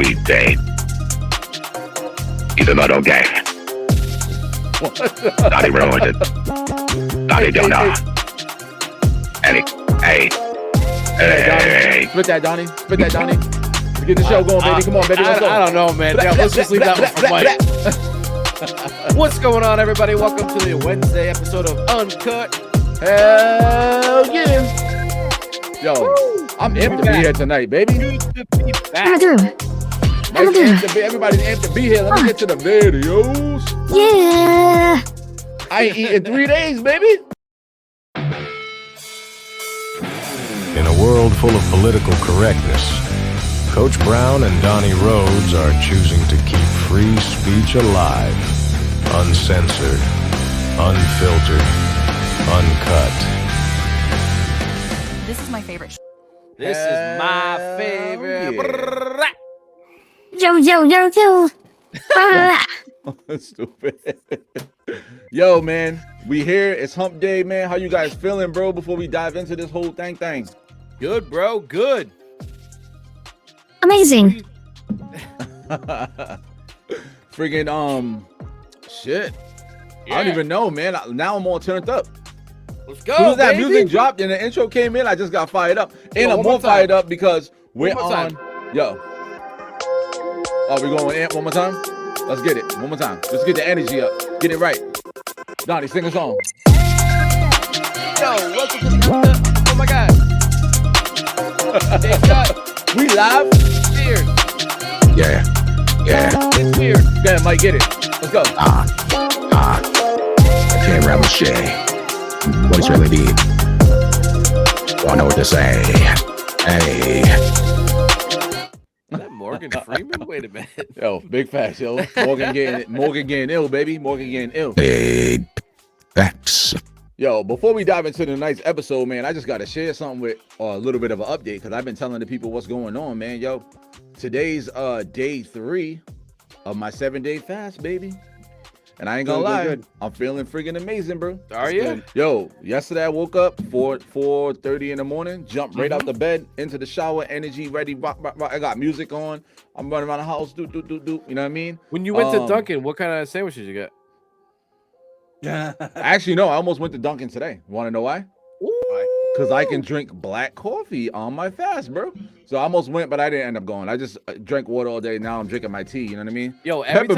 weekday. Even though don't gay. Donnie ruined it. Donnie don't know. Hey. Spit that, Donnie. Spit that, Donnie. We get the show going, baby. Come on, baby. Let's go. I don't know, man. Yeah, let's just leave that one for Mike. What's going on, everybody? Welcome to the Wednesday episode of Uncut. Hell yeah. Yo, I'm amped to be here tonight, baby. I'm through. Everybody's amped to be here. Let me get to the videos. Yeah. I ain't eaten 3 days, baby. In a world full of political correctness, Coach Brown and Donnie Rhodes are choosing to keep free speech alive, uncensored, unfiltered, uncut. This is my favorite. This is my favorite. Yo. Stupid. Yo, man, we here. It's hump day, man. How you guys feeling, bro, before we dive into this whole thing? Good, bro. Good. Amazing. Friggin' shit. I don't even know, man. Now I'm all turned up. Let's go, As soon as that baby. music dropped and the intro came in, I just got fired up. And I'm more fired up because we're on. Yo. Oh, we going amp one more time? Let's get it. One more time. Let's get the energy up. Get it right. Donnie, sing a song. Yo, welcome to the Uncut. Oh, my God. Hey, Scott. We live? Weird. Yeah. It's weird. Go ahead, Mike, get it. Let's go. I can't rap with shit. What it's really deep. Don't know what to say. Hey. Is that Morgan Freeman? Wait a minute. Yo, big facts, yo. Morgan getting ill, baby. Morgan getting ill. Hey. Facts. Yo, before we dive into tonight's episode, man, I just got to share something with a little bit of an update because I've been telling the people what's going on, man. Yo, today's day 3 of my 7-day fast, baby. And I ain't gonna lie, I'm feeling freaking amazing, bro. Are you? Yo, yesterday I woke up 4:30 in the morning, jumped right out the bed, into the shower, energy ready, rock. I got music on. I'm running around the house, do. You know what I mean? When you went to Dunkin', what kind of sandwiches you got? Actually, no, I almost went to Dunkin' today. Want to know why? Because I can drink black coffee on my fast, bro. So I almost went, but I didn't end up going. I just drank water all day. Now I'm drinking my tea. You know what I mean? Yo, every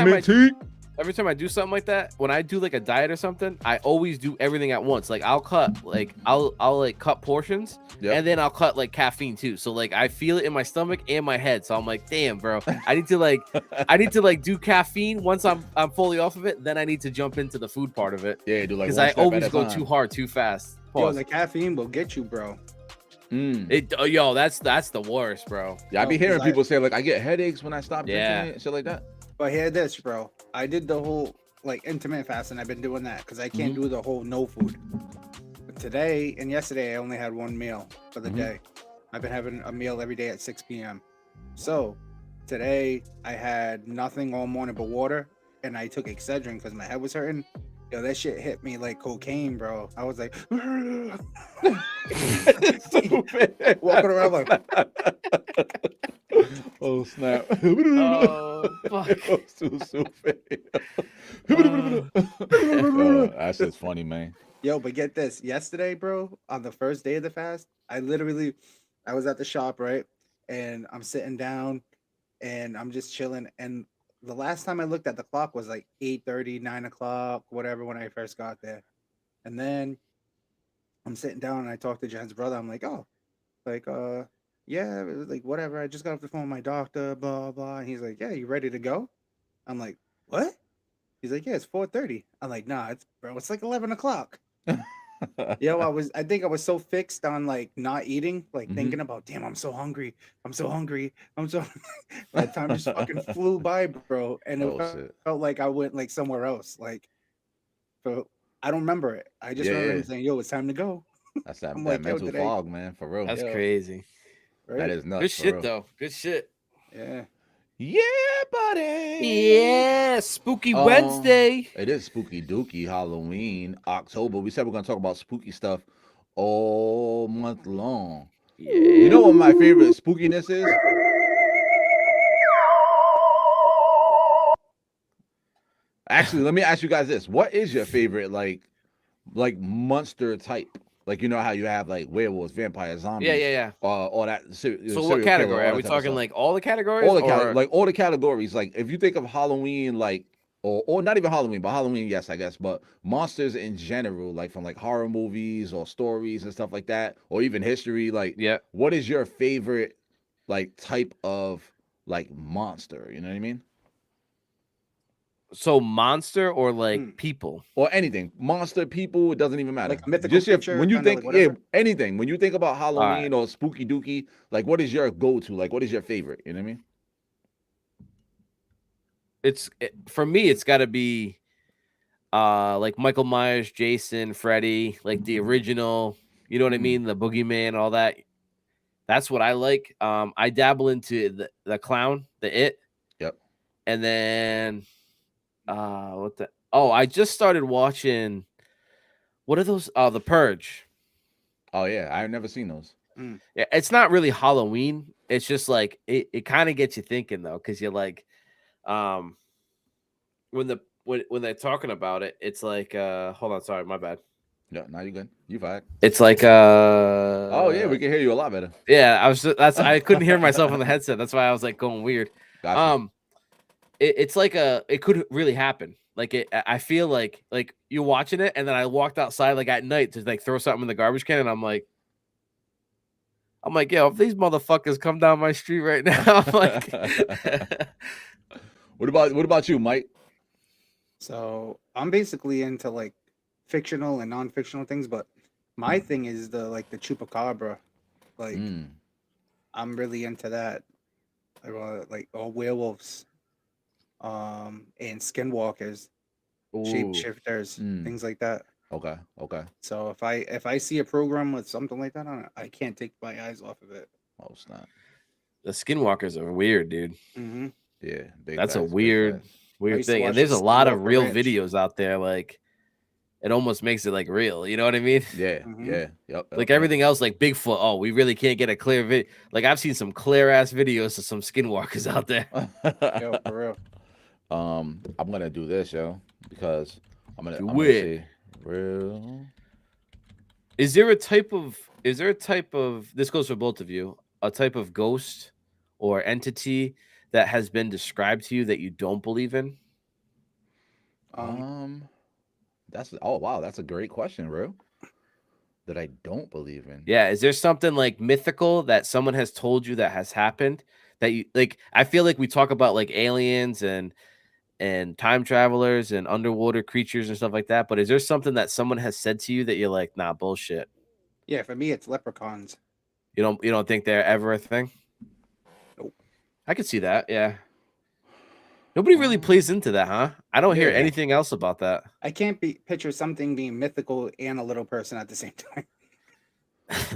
time I do something like that, when I do like a diet or something, I always do everything at once. Like I'll cut portions, and then I'll cut like caffeine too. So like I feel it in my stomach and my head. So I'm like, damn, bro, I need to do caffeine once I'm fully off of it. Then I need to jump into the food part of it. Yeah, do like because I always go too hard, too fast. Yo, the caffeine will get you, bro. Yo, that's the worst, bro. Yeah, I be hearing people say like I get headaches when I stop drinking it and shit like that. But hear this, bro. I did the whole like intermittent fasting. I've been doing that because I can't do the whole no food. But today and yesterday, I only had one meal for the day. I've been having a meal every day at 6 p.m. So today I had nothing all morning but water, and I took Excedrin because my head was hurting. Yo, that shit hit me like cocaine, bro. I was like, walking around like. Oh snap! Oh fuck! So stupid. That's just funny, man. Yo, but get this. Yesterday, bro, on the first day of the fast, I was at the shop, right? And I'm sitting down and I'm just chilling. And the last time I looked at the clock was like 8:30, 9 o'clock, whatever, when I first got there. And then I'm sitting down and I talked to Jen's brother. I'm like, yeah, it was like, whatever. I just got off the phone with my doctor, blah, blah. And he's like, yeah, you ready to go? I'm like, what? He's like, yeah, it's 4:30. I'm like, nah, it's like 11 o'clock. Yo, I think I was so fixed on like not eating, like thinking about, damn, I'm so hungry. That time just fucking flew by, bro. And it felt like I went like somewhere else. Like, so I don't remember it. I just remember him saying, yo, it's time to go. That's that, I'm that like, mental fog, man, for real. That's crazy. Right? That is nuts. Good shit, though. Good shit. Yeah. Yeah, buddy. Yeah, spooky Wednesday. It is spooky dookie Halloween, October. We said we're gonna talk about spooky stuff all month long. Yeah. You know what my favorite spookiness is? Actually, let me ask you guys this: what is your favorite like monster type? Like you know how you have like werewolves, vampires, zombies, Yeah. all that. So Serial what killer, category? all Are we that type of talking stuff. like all the categories? All the or like all the categories. Like if you think of Halloween, like or not even Halloween, but Halloween, yes, I guess. But monsters in general, like from like horror movies or stories and stuff like that, or even history. Like, yeah. what is your favorite like type of like monster? You know what I mean? So monster or like Mm. people? Or anything, monster, people, it doesn't even matter. Like a mythical Just your, creature, when you kinda think, like yeah, whatever? anything. When you think about All right. Halloween or spooky dooky, like what is your go-to? Like what is your favorite? You know what I mean? For me, it's got to be like Michael Myers, Jason, Freddy, like the original. You know what I Mm. mean? The boogeyman, all that. That's what I like. I dabble into the clown, the it, Yep. and then what the? Oh, I just started watching. What are those? Oh, The Purge. Oh yeah, I've never seen those. Yeah, it's not really Halloween. It's just like it kind of gets you thinking though, because you're like, um, when they're talking about it, it's like, hold on, sorry, my bad. No, now you good. You fine. It's like, Oh yeah, we can hear you a lot better. yeah, I couldn't hear myself on the headset. That's why I was like going weird. Gotcha. It's like it could really happen. Like I feel like you're watching it, and then I walked outside like at night to like throw something in the garbage can, and I'm like, yo, if these motherfuckers come down my street right now, I'm like, what about you, Mike? So I'm basically into like fictional and non-fictional things, but my thing is the chupacabra. Like Mm. I'm really into that. Like all werewolves, and skinwalkers, ooh, shapeshifters, Mm. things like that. Okay. So if I see a program with something like that on it, I can't take my eyes off of it. Oh snap. the skinwalkers are weird, dude. Mm-hmm. Yeah, big That's a facts, big weird facts. used to thing, watch and there's the a lot of Skinwalker real Ranch. videos out there. Like it almost makes it like real. You know what I mean? Yeah, Mhm. yeah, yep. Like everything else, like Bigfoot. Oh, we really can't get a clear video. Like I've seen some clear ass videos of some skinwalkers out there. Yo, for real. I'm gonna do this, yo, because I'm Do gonna it. say real. Is there a type of this goes for both of you, a type of ghost or entity that has been described to you that you don't believe in? That's oh wow, that's a great question, bro. That I don't believe in. Yeah, is there something like mythical that someone has told you that has happened that you like? I feel like we talk about like aliens and time travelers and underwater creatures and stuff like that, but is there something that someone has said to you that you're like, nah, bullshit? Yeah, for me it's leprechauns. You don't think they're ever a thing? Nope. I could see that, yeah. Nobody really plays into that, huh? I don't hear Yeah. anything else about that. I can't picture something being mythical and a little person at the same time.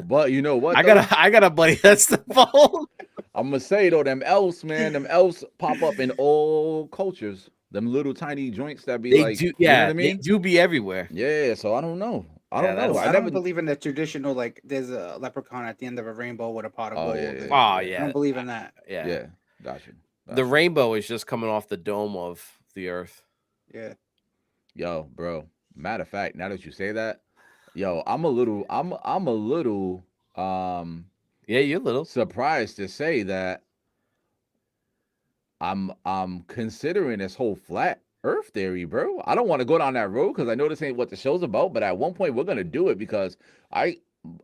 But you know what? I though? got a buddy that's the phone. I'm gonna say though, them elves, man, them elves pop up in all cultures. Them little tiny joints that be They like, do, you know yeah, what I mean? they do be everywhere. Yeah, so I don't know. I Yeah, don't know. that's- I I never. don't believe in the traditional like there's a leprechaun at the end of a rainbow with a pot of Oh, gold. yeah, and- yeah, Oh I yeah, don't believe in that. yeah. Yeah, got you. The rainbow is just coming off the dome of the earth. Yeah. Yo, bro. Matter of fact, now that you say that, yo, I'm a little Yeah, you're little. surprised to say that I'm considering this whole flat earth theory, bro. I don't want to go down that road because I know this ain't what the show's about, but at one point we're gonna do it because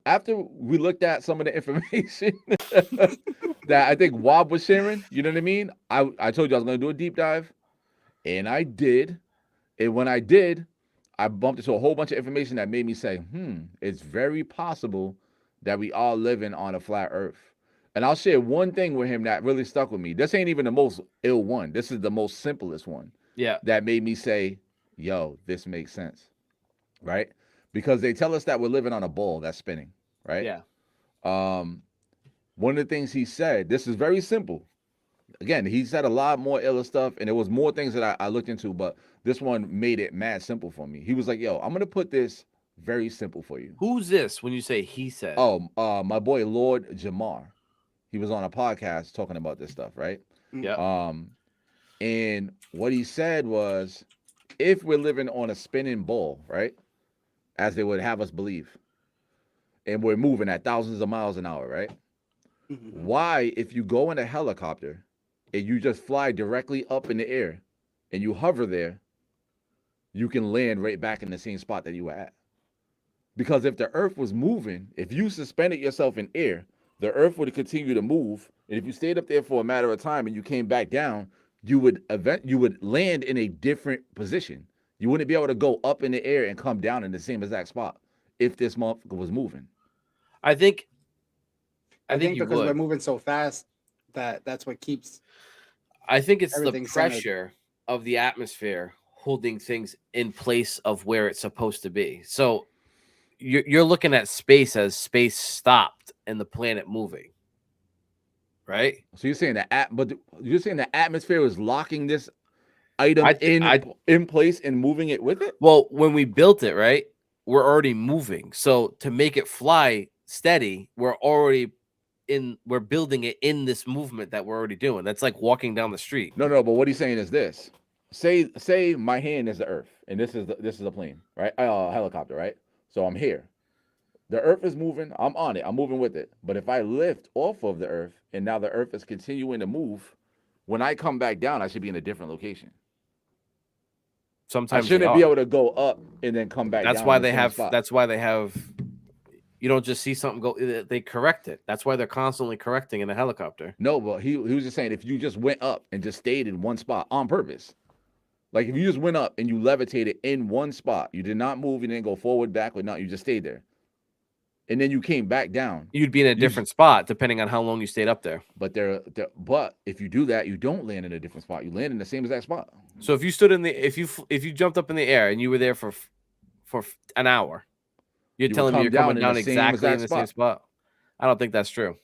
after we looked at some of the information that I think Wob was sharing, you know what I mean? I told you I was gonna do a deep dive, and I did. And when I did, I bumped into a whole bunch of information that made me say, it's very possible that we are living on a flat earth. And I'll share one thing with him that really stuck with me. This ain't even the most ill one. This is the most simplest one Yeah. that made me say, yo, this makes sense. Right? Because they tell us that we're living on a ball that's spinning. Right? Yeah. One of the things he said, this is very simple. Again, he said a lot more iller stuff, and there was more things that I looked into, but this one made it mad simple for me. He was like, yo, I'm gonna put this very simple for you. Who's this when you say he said? Oh, my boy Lord Jamar. He was on a podcast talking about this stuff, right? Yeah. And what he said was, if we're living on a spinning ball, right, as they would have us believe, and we're moving at thousands of miles an hour, right? Mhm. Why, if you go in a helicopter and you just fly directly up in the air and you hover there, you can land right back in the same spot that you were at? Because if the earth was moving, if you suspended yourself in air, the earth would continue to move. And if you stayed up there for a matter of time and you came back down, you would land in a different position. You wouldn't be able to go up in the air and come down in the same exact spot if this motherfucker was moving. I think you because we're would. moving so fast that's what keeps. I think it's the everything centered. pressure of the atmosphere holding things in place of where it's supposed to be. So you're looking at space as space stopped and the planet moving, right? So you're saying you're saying the atmosphere is locking this item in place and moving it with it? Well, when we built it, right, we're already moving. So to make it fly steady, we're building it in this movement that we're already doing. That's like walking down the street. No, but what he's saying is this. Say my hand is the earth and this is a plane, right? Helicopter, right? So I'm here. The earth is moving. I'm on it. I'm moving with it. But if I lift off of the earth and now the earth is continuing to move, when I come back down, I should be in a different location. Sometimes I shouldn't be able to go up and then come back. That's down why in the they same have. spot. That's why they have. You don't just see something go. They correct it. That's why they're constantly correcting in a helicopter. No, but he was just saying if you just went up and just stayed in one spot on purpose, like if you just went up and you levitated in one spot, you did not move, you didn't go forward, backward, not you just stayed there, and then you came back down, you'd be in a different spot depending on how long you stayed up there. But but if you do that, you don't land in a different spot. You land in the same exact spot. So if you stood in the if you jumped up in the air and you were there for an hour, you're telling me you're coming down exactly in the same spot. I don't think that's true.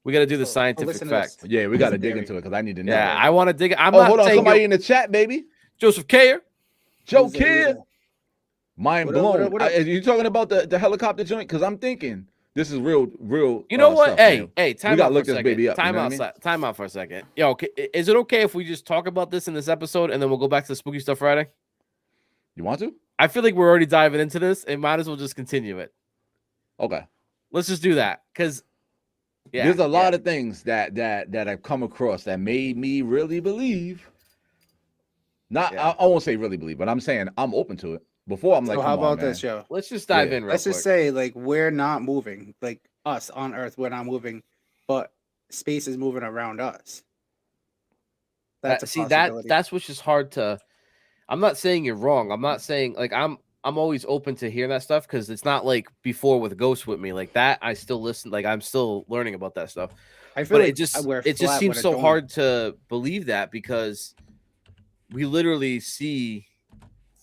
We got to do the scientific fact. Yeah, we got to dig into it because I need to know. Yeah, I want to dig. I'm not hold on, somebody in the chat, baby. Joseph Care. Joe Care. Mind blown. What up? Are you talking about the helicopter joint? Because I'm thinking this is real. You know what? Stuff, hey, time we gotta out look for a this second. baby up. Time out. Time out for a second. Yo, is it okay if we just talk about this in this episode and then we'll go back to the Spooky Stuff Friday? You want to? I feel like we're already diving into this and might as well just continue it. Okay. Let's just do that because there's a lot of things that I've come across that made me really believe. I won't say really believe, but I'm saying I'm open to it. Before I'm like, how about this, yo? Let's just dive in. Let's just say like we're not moving, like us on Earth, we're not moving, but space is moving around us. That's that's what's just hard to. I'm not saying you're wrong. I'm not saying like I'm always open to hearing that stuff because it's not like before with Ghost with me like that. I still listen. Like I'm still learning about that stuff. I feel like it just seems so hard to believe that because we literally see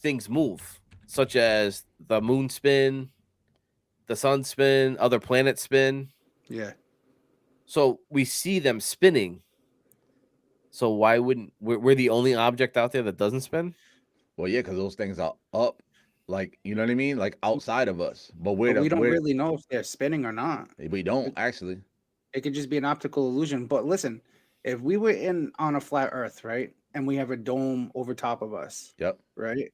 things move, such as the moon spin, the sun spin, other planets spin. Yeah. So we see them spinning. So why wouldn't we're the only object out there that doesn't spin? Well, yeah, because those things are up, like you know what I mean, like outside of us. But we don't really know if they're spinning or not. We don't actually. It could just be an optical illusion. But listen, if we were on a flat Earth, right, and we have a dome over top of us, yep, right.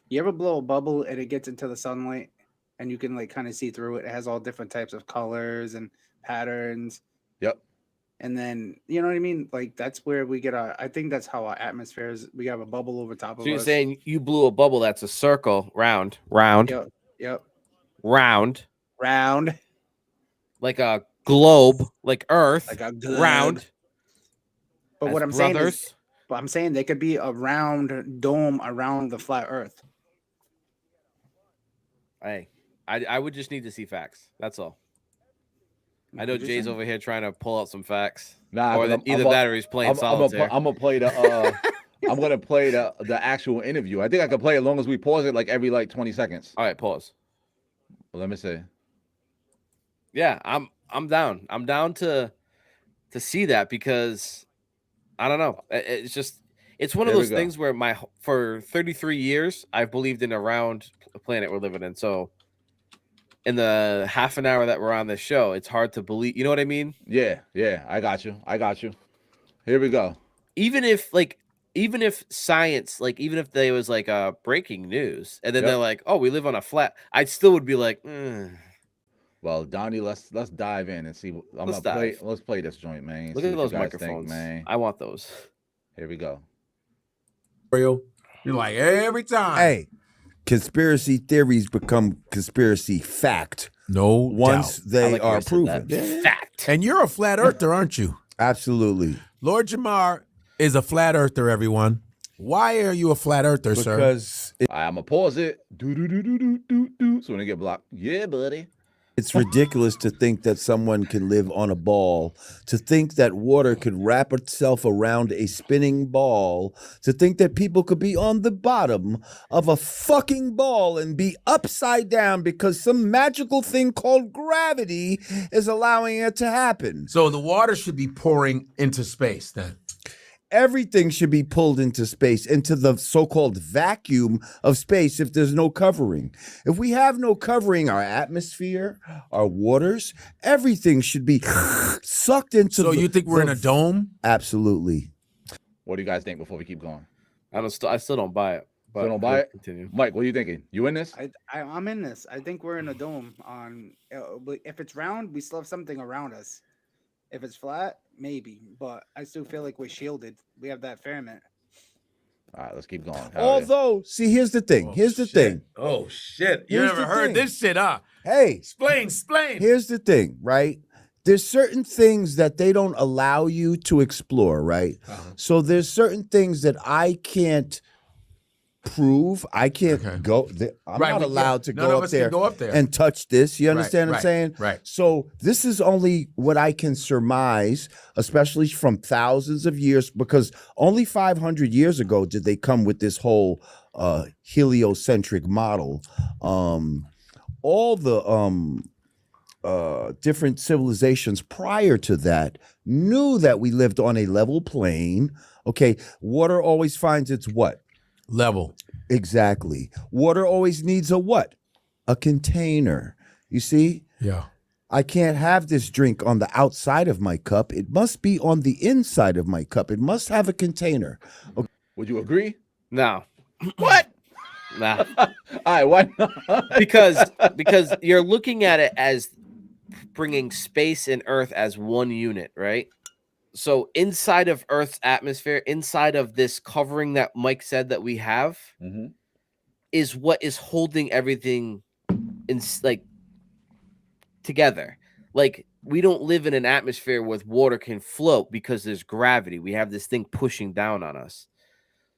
You ever blow a bubble and it gets into the sunlight, and you can like kind of see through it. It has all different types of colors and patterns. Yep. And then, you know what I mean? Like, that's where we get I think that's how our atmosphere is. We have a bubble over top of us. So you're saying you blew a bubble that's a circle, round. Yep. Round. Like a globe, like Earth. Like a globe. Round. But what I'm saying they could be a round dome around the flat Earth. Hey, I would just need to see facts. That's all. I know Jay's over here trying to pull out some facts. Nah, or either that or he's playing solitaire. I'm gonna play the. I'm gonna play the actual interview. I think I can play it as long as we pause it like every 20 seconds. All right, pause. Well, let me see. Yeah, I'm down. I'm down to see that because I don't know. It's one of those things where for 33 years I've believed in a round planet we're living in. So in the half an hour that we're on this show, it's hard to believe. You know what I mean? Yeah. I got you. Here we go. Even if like even if science, like even if there was like a breaking news, and then Yep. they're like, "Oh, we live on a flat," I still would be like, Well, Donnie, let's dive in and see. Let's dive. Let's play this joint, man. "Look see at what you those guys microphones. think, man. I want those." Here we go. You're like every time. Hey, conspiracy theories become conspiracy fact No once doubt. they like how are you said proven. that. Fact. And you're a flat earther, aren't you? Absolutely. Lord Jamar is a flat earther, everyone. Why are you a flat earther, sir? Because I'm gonna pause it. Do do do do do do do. So when they get blocked, yeah, buddy. it's ridiculous to think that someone can live on a ball, to think that water could wrap itself around a spinning ball, to think that people could be on the bottom of a fucking ball and be upside down because some magical thing called gravity is allowing it to happen. So the water should be pouring into space then. Everything should be pulled into space, into the so-called vacuum of space if there's no covering. If we have no covering, our atmosphere, our waters, everything should be sucked into So you think we're in a dome? Absolutely. What do you guys think before we keep going? I still don't buy it. But Still don't buy it? Continue. Mike, what are you thinking? You in this? I'm in this. I think we're in a dome. But if it's round, we still have something around us. If it's flat, maybe, but I still feel like we're shielded. We have that firmament. All right, let's keep going. Although, see, here's the thing. Here's the thing. Oh, shit. You Here's never the heard thing. this shit, huh? Hey, Explain. here's the thing, right? There's certain things that they don't allow you to explore, right? So there's certain things that I can't prove. I can't go. I'm not allowed to None go of up us can there go up there. and touch this. You understand what I'm saying? Right. So this is only what I can surmise, especially from thousands of years, because only 500 years ago did they come with this whole heliocentric model. All the different civilizations prior to that knew that we lived on a level plane. Okay, water always finds its what? Level. Exactly. Water always needs a what? A container. You see? Yeah. I can't have this drink on the outside of my cup. It must be on the inside of my cup. It must have a container. Okay. Would you agree? No. What? Nah. All right, why not? because you're looking at it as bringing space and Earth as one unit, right? So inside of Earth's atmosphere, inside of this covering that Mike said that we have, is what is holding everything in like together. Like we don't live in an atmosphere where water can float because there's gravity. We have this thing pushing down on us.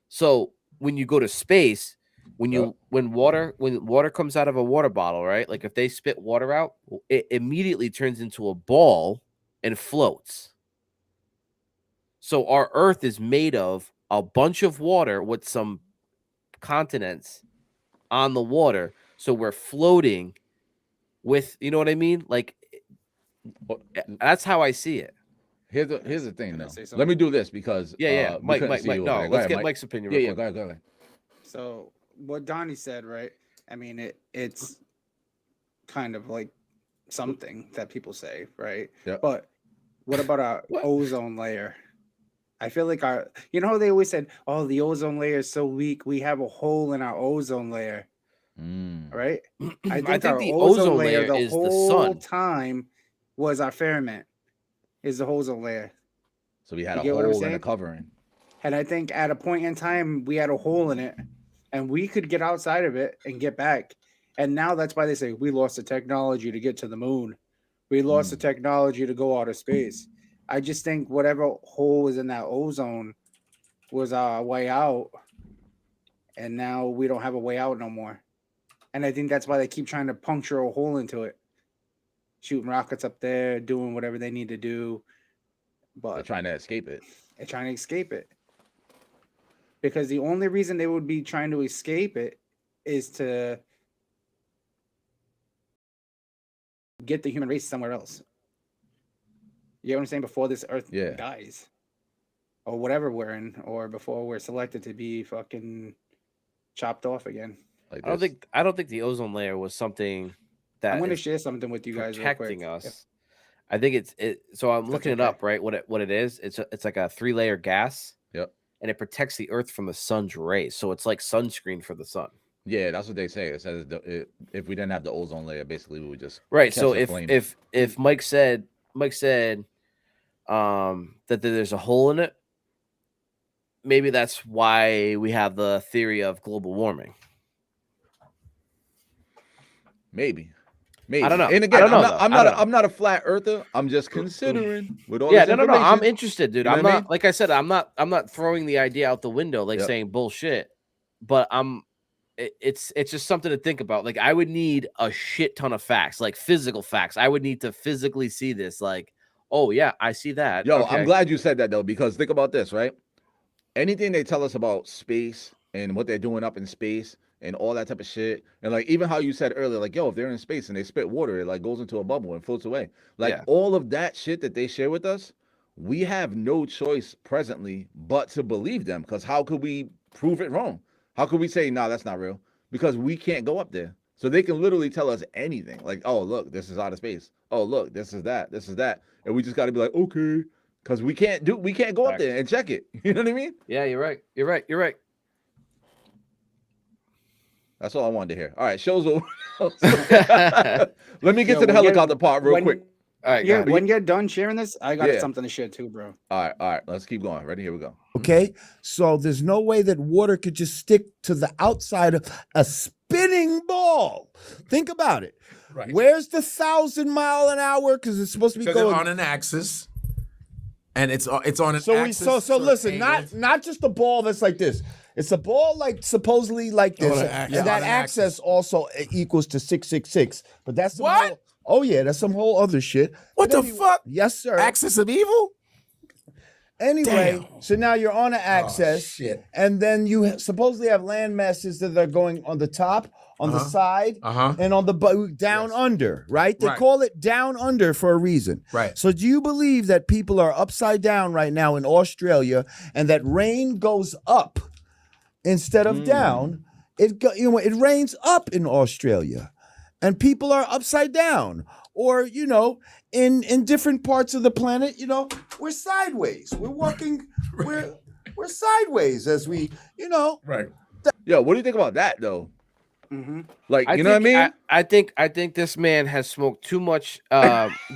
So when you go to space, when water comes out of a water bottle, right? Like if they spit water out, it immediately turns into a ball and floats. So our Earth is made of a bunch of water with some continents on the water. So we're floating with, you know what I mean? Like that's how I see it. Here's the thing, though. say something? Let me do this because Mike. couldn't see you No, over there. Go let's ahead, get Mike. Mike's opinion. Yeah, real yeah. quick. Go ahead. So what Donnie said, right? I mean, it's kind of like something that people say, right? Yeah. But what about our ozone layer? I feel like you know how they always said, oh, the ozone layer is so weak. We have a hole in our ozone layer, right? I think our the ozone layer the is the whole sun. time was our firmament, is the ozone layer. So we had You a get what I'm hole in the saying? covering. And I think at a point in time, we had a hole in it and we could get outside of it and get back. And now that's why they say we lost the technology to get to the moon. We lost the technology to go out of space. I just think whatever hole was in that ozone was our way out. And now we don't have a way out no more. And I think that's why they keep trying to puncture a hole into it. Shooting rockets up there, doing whatever they need to do. But They're trying to escape it. they're trying to escape it. Because the only reason they would be trying to escape it is to get the human race somewhere else. You know what I'm saying? Before this Earth dies. Or whatever we're in. Or before we're selected to be fucking chopped off again. Like I don't think the ozone layer was something that I'm going to is share something with you guys real quick. protecting us. I think it's so I'm looking it up, right? What it is. It's like a 3-layer gas. Yep. and it protects the Earth from the sun's rays. So it's like sunscreen for the sun. Yeah, that's what they say. It says if we didn't have the ozone layer, basically we would just Right. catch So the flame. if Mike said that there's a hole in it, maybe that's why we have the theory of global warming. Maybe. I don't know. And again, I don't know, I'm not a flat earther. I'm just considering with all yeah, this no. I'm information. interested, dude. You know I'm what I not mean? like I said, I'm not throwing the idea out the window, like Yep. saying bullshit. But it's just something to think about. Like I would need a shit ton of facts, like physical facts. I would need to physically see this. Like, oh yeah, I see that. Yo, okay. I'm glad you said that though, because think about this, right? Anything they tell us about space and what they're doing up in space and all that type of shit, and like even how you said earlier, like yo, if they're in space and they spit water, it like goes into a bubble and floats away. Like Yeah. all of that shit that they share with us, we have no choice presently but to believe them. Because how could we prove it wrong? How could we say, nah, that's not real? Because we can't go up there. So they can literally tell us anything. Like, oh, look, this is outer space. Oh, look, this is that. This is that. And we just got to be like, okay, because we can't go up there and check it. You know what I mean? Yeah, you're right. You're right. That's all I wanted to hear. All right, show's over. Let me get to the helicopter part real quick. All right, Yeah, go when you're done sharing this, I got Yeah. something to share too, bro. All right. Let's keep going. Ready? Here we go. Okay, so there's no way that water could just stick to the outside of a spinning ball. Think about it. Right. Where's the 1,000-mile-an-hour? Because it's supposed to be Because going on an axis, and it's on an So axis. so listen, angled. not just a ball that's like this. It's a ball like supposedly like this, On an and axis. that On an axis axis. also equals to 666. But that's some What? whole- oh yeah, that's some whole other shit. What But the fuck? Yes, sir. Axis of evil? Anyway, Damn. so now you're on an axis, shit. and then you supposedly have land masses that are going on the top, on the side, and on the down under, right? They Right. call it down under for a reason. Right. So do you believe that people are upside down right now in Australia, and that rain goes up instead of down? It rains up in Australia, and people are upside down, or in different parts of the planet, we're sideways. We're walking. We're sideways as we, Right. Yo, what do you think about that though? Mm-hmm. Like, you know what I mean? I think this man has smoked too much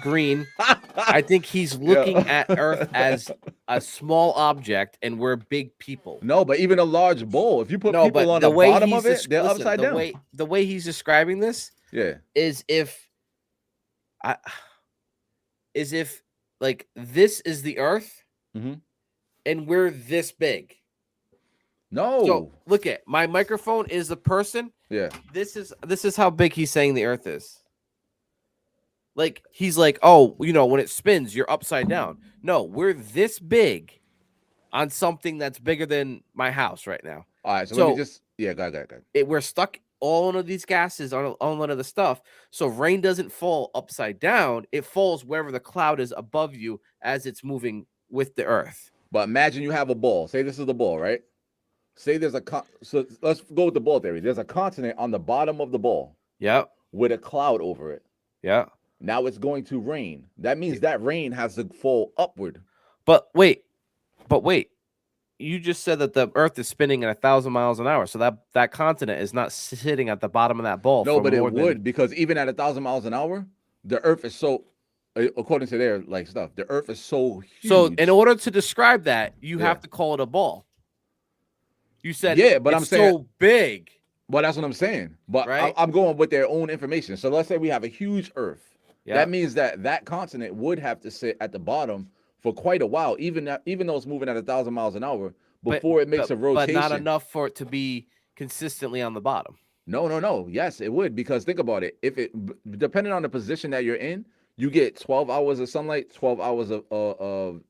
green. I think he's looking at Earth as a small object, and we're big people. No, but even a large bowl, if you put people on the bottom of it, they're upside down. The way he's describing this, is if like this is the Earth, and we're this big. No. So look at my microphone is the person. Yeah. This is how big he's saying the Earth is. Like he's like, oh, when it spins, you're upside down. No, we're this big on something that's bigger than my house right now. All right, so let me just go ahead. We're stuck all of these gases on one of the stuff. So rain doesn't fall upside down; it falls wherever the cloud is above you as it's moving with the Earth. But imagine you have a ball. Say this is the ball, right? Say there's so let's go with the ball theory. There's a continent on the bottom of the ball. Yeah. With a cloud over it. Yeah. Now it's going to rain. That means that rain has to fall upward. But wait. You just said that the Earth is spinning at 1,000 miles an hour. So that continent is not sitting at the bottom of that ball. No, but it would, because even at 1,000 miles an hour, the Earth is so, according to their stuff, the Earth is so huge. So in order to describe that, you have to call it a ball. You said but I'm it's saying so big. Well, that's what I'm saying. But right? I'm going with their own information. So let's say we have a huge Earth. Yeah. That means that continent would have to sit at the bottom for quite a while, even though it's moving at 1,000 miles an hour before it makes a rotation. But not enough for it to be consistently on the bottom. No. Yes, it would, because think about it. If it depending on the position that you're in, you get 12 hours of sunlight, 12 hours of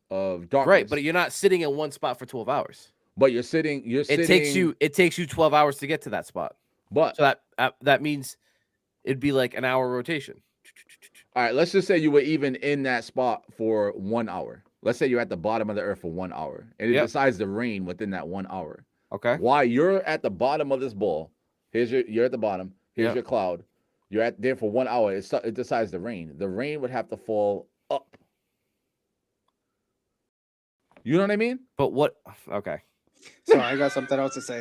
darkness. Right, but you're not sitting in one spot for 12 hours. But you're sitting. It takes you 12 hours to get to that spot. But so that means it'd be like an hour rotation. All right, let's just say you were even in that spot for 1 hour. Let's say you're at the bottom of the Earth for 1 hour, and it decides to rain within that 1 hour. Okay. While you're at the bottom of this ball, you're at the bottom. Here's your cloud. You're at there for 1 hour. It decides to rain. The rain would have to fall up. You know what I mean? But what? Okay. Sorry, I got something else to say.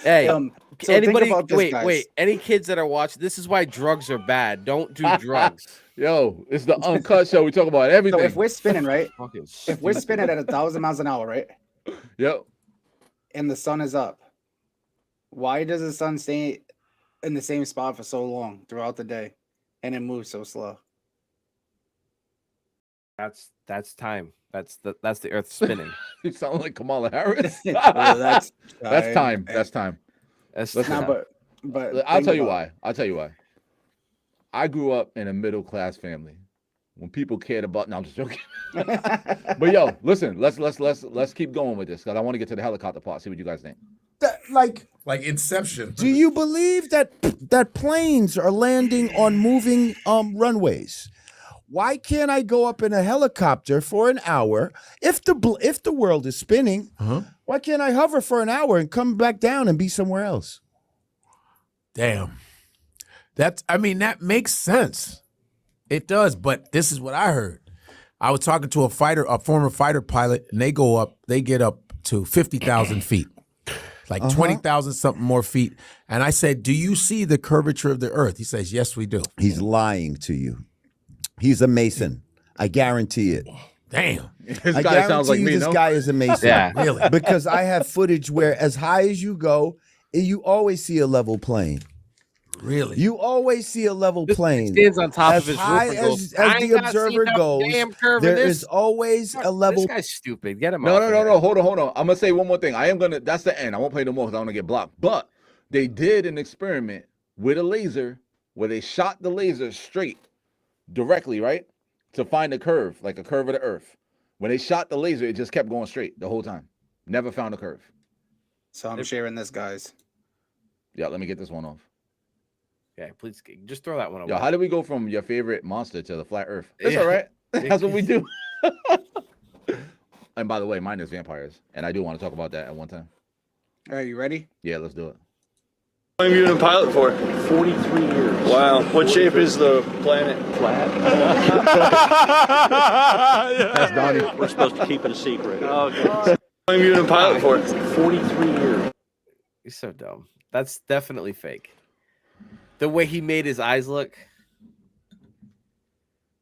Hey, So think anybody? about this, guys. Wait. Any kids that are watching? This is why drugs are bad. Don't do drugs. Yo, it's the Uncut Show. We talk about everything. So if we're spinning, right? Fucking If we're stupid. spinning at 1,000 miles an hour, right? Yep. And the sun is up, why does the sun stay in the same spot for so long throughout the day, and it moves so slow? That's time. That's the Earth spinning. You sound like Kamala Harris. Well, That's time. That's time. That's Listen, Nah, time. but I'll think tell you about why. I'll tell you why. I grew up in a middle class family. When people cared about, no, I'm just joking. it. But yo, listen, let's keep going with this because I want to get to the helicopter part. See what you guys think. Like Inception. Do you believe that planes are landing on moving runways? Why can't I go up in a helicopter for an hour? If the world is spinning, why can't I hover for an hour and come back down and be somewhere else? Damn. That makes sense. It does, but this is what I heard. I was talking to a former fighter pilot, and they get up to 50,000 feet, like 20,000 something more feet. And I said, "Do you see the curvature of the Earth?" He says, "Yes, we do." He's lying to you. He's a Mason. I guarantee it. Damn. This I guy sounds like guarantee you me. this No? guy is a Mason. Yeah. Really? Because I have footage where as high as you go, you always see a level plane. Really? You always see a level This plane. stands on top As of his high roof and goes, as "I ain't the gotta see observer no goes, damn curve there in this." is always a level. This guy's stupid. Get him No, off no, of no, here. no. Hold on. I'm gonna say one more thing. That's the end. I won't play no more because I want to get blocked. But they did an experiment with a laser where they shot the laser straight, directly, right, to find a curve, like a curve of the Earth. When they shot the laser, it just kept going straight the whole time. Never found a curve. So I'm sharing this, guys. Yeah, let me get this one off. Okay, please just throw that one away. Yo, how did we go from your favorite monster to the flat Earth? It's Yeah. all right. That's what we do. And by the way, mine is vampires, and I do want to talk about that at one time. All right, you ready? Yeah, let's do it. How long have you been a pilot for? 43 years. Wow. What shape is the planet? Flat. That's Donnie. We're supposed to keep it a secret. Okay. How long have you been a pilot for? 43 years. He's so dumb. That's definitely fake. The way he made his eyes look.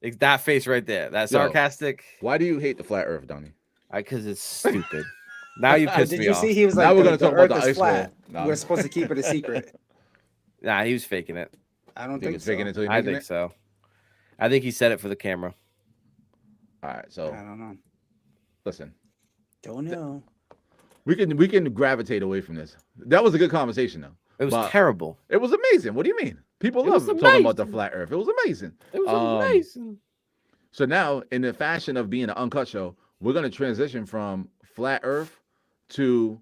Like that face right there. That Yo. sarcastic. Why do you hate the flat Earth, Donnie? Because it's stupid. Now you pissed Did me you off. see he was Now like, we're the gonna talk Earth about the is ice wall. flat. Nah. We're supposed to keep it a secret. Nah, he was faking it. I don't Think think it's so. faking it until you I making think it? so. I think he said it for the camera. All right, so I don't know. listen, Don't know. we can gravitate away from this. That was a good conversation, though. It was But terrible. It was amazing. What do you mean? People It love was talking about the amazing. flat Earth. It was amazing. It was Um, amazing. So now, in the fashion of being an Uncut Show, we're gonna transition from flat Earth to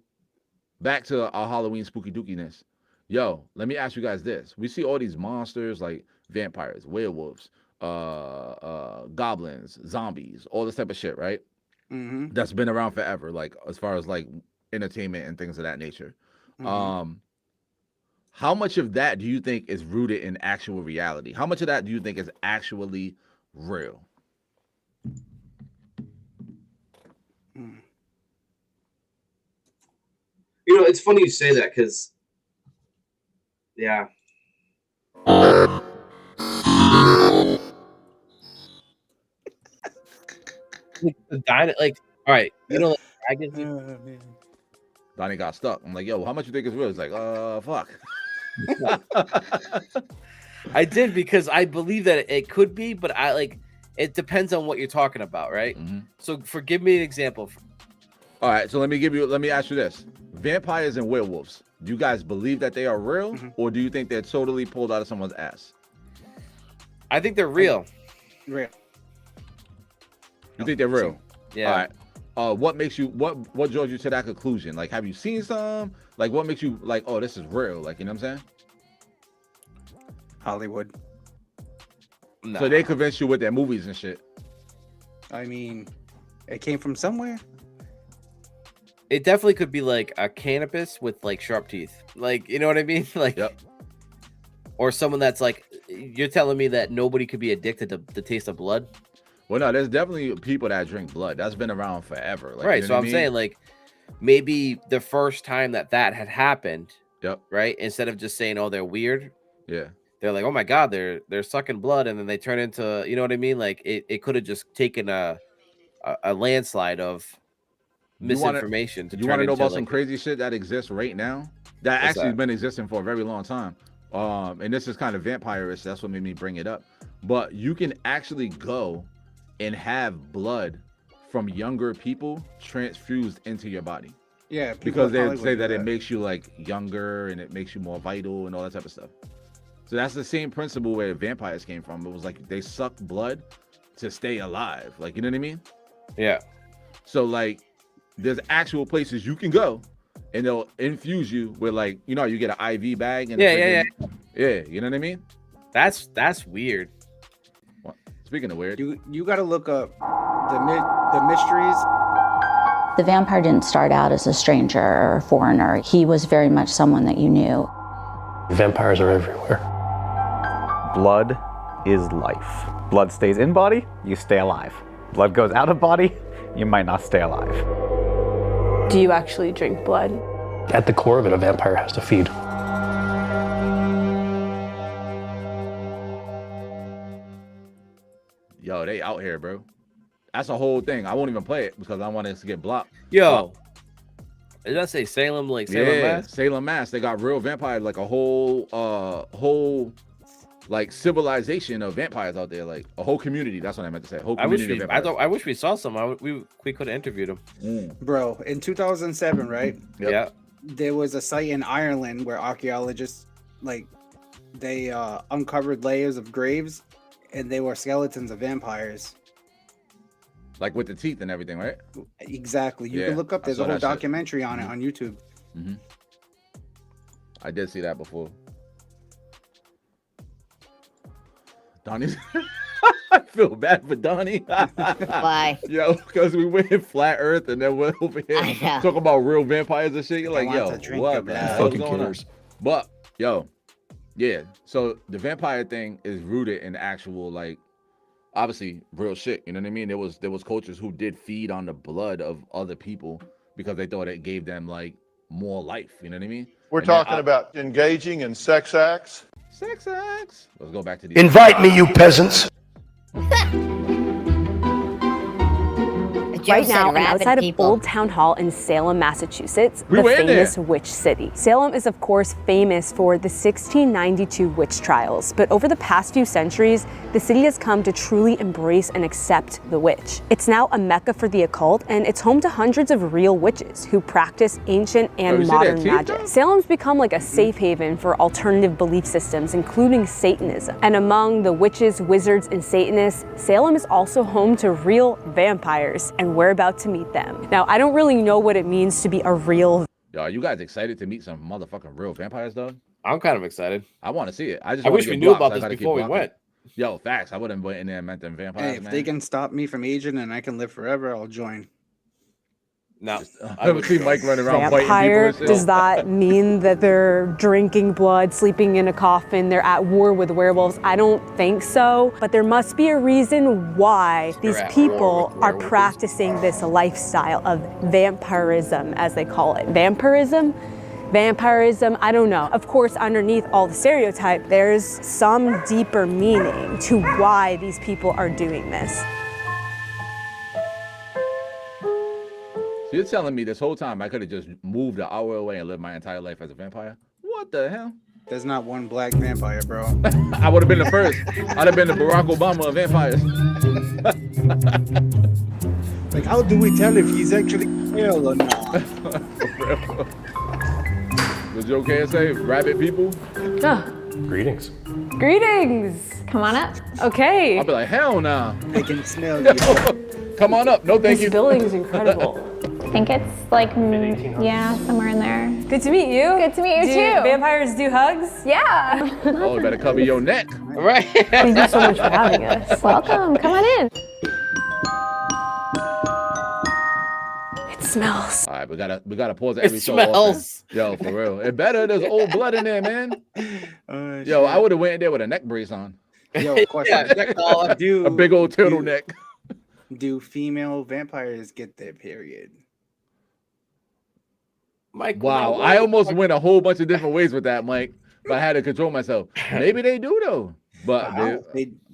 back to our Halloween spooky dookiness. Yo, let me ask you guys this: we see all these monsters like vampires, werewolves, goblins, zombies, all this type of shit, right? Mm-hmm. That's been around forever, like as far as like entertainment and things of that nature. Mhm. How much of that do you think is rooted in actual reality? How much of that do you think is actually real? You know, it's funny you say that because, yeah. Like, all right, you know, like, dragons. Oh, man. Donnie got stuck. I'm like, yo, how much you think is real? He's like, fuck. I did because I believe that it could be, but I like it depends on what you're talking about, right? Mhm. So, give me an example. All right, so let me ask you this: vampires and werewolves. Do you guys believe that they are real, or do you think they're totally pulled out of someone's ass? I think they're real. Real. You think they're real? Yeah. All right. What makes you what draws you to that conclusion? Like, have you seen some? Like, what makes you like, oh, this is real? Like, you know what I'm saying? Hollywood. Nah. So they convince you with their movies and shit. I mean, it came from somewhere. It definitely could be like a cannabis with like sharp teeth. Like, you know what I mean? Like, Yep. Or someone that's like, you're telling me that nobody could be addicted to the taste of blood, Well, no, there's definitely people that drink blood. That's been around forever. Like, right? you know So what I I'm mean? saying like, maybe the first time that had happened, Yep. right? Instead of just saying, "Oh, they're weird," Yeah. they're like, "Oh my god, they're sucking blood," and then they turn into, you know what I mean? Like it could have just taken a landslide of misinformation to you turn want to know into about some like crazy shit that exists right now that What's actually has that? been existing for a very long time. And this is kind of vampire-ish. That's what made me bring it up. But you can actually go and have blood from younger people transfused into your body. Yeah, people Because in they Hollywood say do that it makes you like younger and it makes you more vital and all that type of stuff. So that's the same principle where vampires came from. It was like they sucked blood to stay alive. Like, you know what I mean? Yeah. So like there's actual places you can go and they'll infuse you with like, you know, you get an IV bag and Yeah, you know what I mean? That's weird. Well, speaking of weird, you got to look up the mysteries. The vampire didn't start out as a stranger or a foreigner. He was very much someone that you knew. Vampires are everywhere. Blood is life. Blood stays in body, you stay alive. Blood goes out of body, you might not stay alive. Do you actually drink blood? At the core of it, a vampire has to feed. yo, they out here, bro. That's a whole thing. I won't even play it because I want it to get blocked. Yo, did I say Salem? Like Salem, Mass? Salem, Mass. They got real vampires, like a whole like civilization of vampires out there, like a whole community. That's what I meant to say. Whole community of vampires. I wish we saw some. We could have interviewed them. Bro, in 2007, right? Yep. Yeah. There was a site in Ireland where archaeologists they uncovered layers of graves, and they were skeletons of vampires. Like with the teeth and everything, right? Exactly. You can look up. There's a whole documentary on it on YouTube. Mm-hmm. I did see that before. Donnie's. I feel bad for Donnie. Why? Yo, because we went flat Earth and then we're over here talking about real vampires and shit. You're like, yo, what, man? What's going on? But yo, yeah. So the vampire thing is rooted in actual, like, obviously real shit. You know what I mean? There was cultures who did feed on the blood of other people because they thought it gave them like more life. You know what I mean? We're talking about engaging in sex acts. Sex acts. Let's go back to the Invite me, you peasants. Right now, I'm outside of Old Town Hall in Salem, Massachusetts, the famous witch city. Salem is, of course, famous for the 1692 witch trials, but over the past few centuries, the city has come to truly embrace and accept the witch. It's now a mecca for the occult, and it's home to hundreds of real witches who practice ancient and modern magic. Salem's become like a safe haven for alternative belief systems, including Satanism. And among the witches, wizards, and Satanists, Salem is also home to real vampires, and we're about to meet them. Now, I don't really know what it means to be a real. Yo, are you guys excited to meet some motherfucking real vampires, dog? I'm kind of excited. I want to see it. I wish we knew about this before we went. Yo, facts. I wouldn't went in there and met them vampires. Hey, if they can stop me from aging and I can live forever, I'll join. No, I would see Mike running around Vampire, fighting people. does that mean that they're drinking blood, sleeping in a coffin, they're at war with werewolves? I don't think so, but there must be a reason why these people are practicing this lifestyle of vampirism, as they call it. Vampirism, I don't know. Of course, underneath all the stereotype, there's some deeper meaning to why these people are doing this. So you're telling me this whole time I could have just moved an hour away and lived my entire life as a vampire? What the hell? There's not one black vampire, bro. I would have been the first. I'd have been the Barack Obama of vampires. Like, how do we tell if he's actually real or not? Was you okay to say rabbit people? Greetings. Greetings. Come on up. Okay. I'll be like, hell no. They can smell you. Come on up. No, thank you. This building's incredible. I think it's like, yeah, somewhere in there. Good to meet you. Good to meet you too. Vampires do hugs? Yeah. Oh, you better cover your neck. Right. Thank you so much for having us. Welcome. Come on in. It smells. All right, we gotta pause every show. Often. Yo, for real. It better. There's old blood in there, man. Yo, I would have went in there with a neck brace on. Yo, question. A big old turtleneck. Do female vampires get their period? Mike. Wow, I almost went a whole bunch of different ways with that, Mike. But I had to control myself. Maybe they do though. But Wow,